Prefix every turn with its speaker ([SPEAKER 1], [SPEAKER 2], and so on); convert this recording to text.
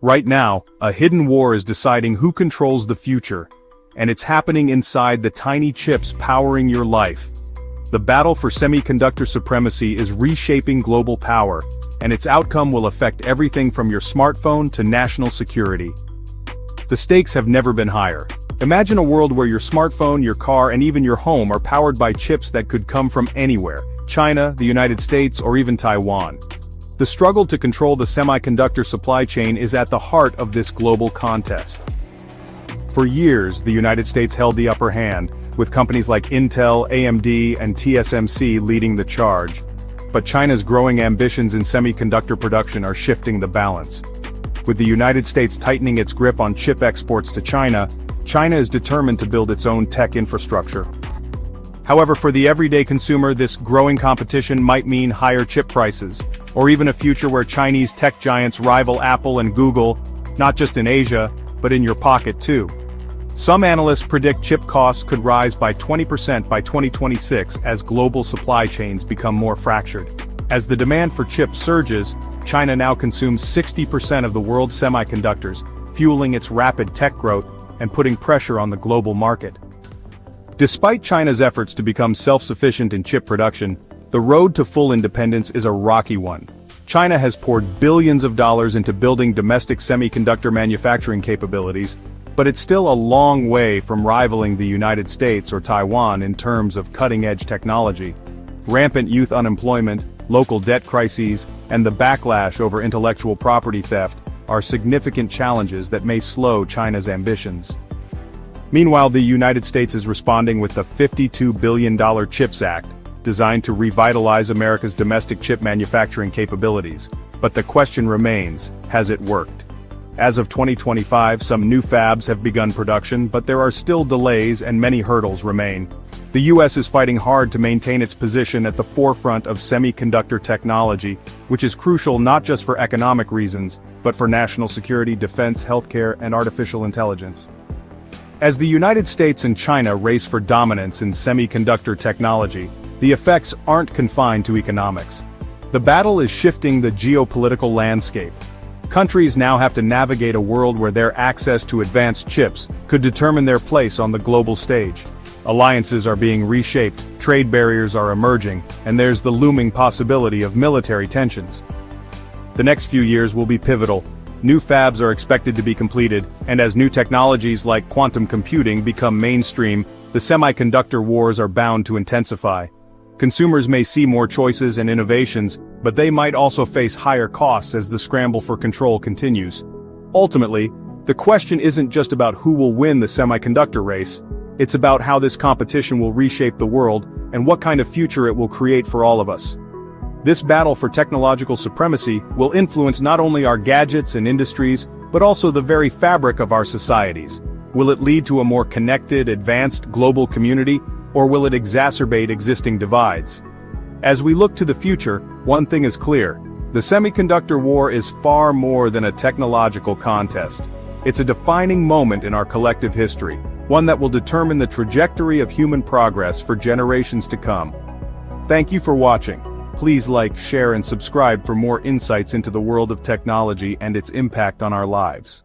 [SPEAKER 1] Right now, a hidden war is deciding who controls the future, and it's happening inside the tiny chips powering your life. The battle for semiconductor supremacy is reshaping global power, and its outcome will affect everything from your smartphone to national security. The stakes have never been higher. Imagine a world where your smartphone, your car, and even your home are powered by chips that could come from anywhere: China, the United States, or even Taiwan. The struggle to control the semiconductor supply chain is at the heart of this global contest. For years, the United States held the upper hand, with companies like Intel, AMD, and TSMC leading the charge. But China's growing ambitions in semiconductor production are shifting the balance. With the United States tightening its grip on chip exports to China, China is determined to build its own tech infrastructure. However, for the everyday consumer, this growing competition might mean higher chip prices, or even a future where Chinese tech giants rival Apple and Google, not just in Asia, but in your pocket too. Some analysts predict chip costs could rise by 20% by 2026 as global supply chains become more fractured. As the demand for chips surges, China now consumes 60% of the world's semiconductors, fueling its rapid tech growth and putting pressure on the global market. Despite China's efforts to become self-sufficient in chip production, the road to full independence is a rocky one. China has poured billions of dollars into building domestic semiconductor manufacturing capabilities, but it's still a long way from rivaling the United States or Taiwan in terms of cutting-edge technology. Rampant youth unemployment, local debt crises, and the backlash over intellectual property theft are significant challenges that may slow China's ambitions. Meanwhile, the United States is responding with the $52 billion CHIPS Act, designed to revitalize America's domestic chip manufacturing capabilities. But the question remains, has it worked? As of 2025, some new fabs have begun production, but there are still delays and many hurdles remain. The US is fighting hard to maintain its position at the forefront of semiconductor technology, which is crucial not just for economic reasons, but for national security, defense, healthcare, and artificial intelligence. As the United States and China race for dominance in semiconductor technology, the effects aren't confined to economics. The battle is shifting the geopolitical landscape. Countries now have to navigate a world where their access to advanced chips could determine their place on the global stage. Alliances are being reshaped, trade barriers are emerging, and there's the looming possibility of military tensions. The next few years will be pivotal. New fabs are expected to be completed, and as new technologies like quantum computing become mainstream, the semiconductor wars are bound to intensify. Consumers may see more choices and innovations, but they might also face higher costs as the scramble for control continues. Ultimately, the question isn't just about who will win the semiconductor race, it's about how this competition will reshape the world and what kind of future it will create for all of us. This battle for technological supremacy will influence not only our gadgets and industries, but also the very fabric of our societies. Will it lead to a more connected, advanced global community, or will it exacerbate existing divides? As we look to the future, one thing is clear: the semiconductor war is far more than a technological contest. It's a defining moment in our collective history, one that will determine the trajectory of human progress for generations to come. Thank you for watching. Please like, share, and subscribe for more insights into the world of technology and its impact on our lives.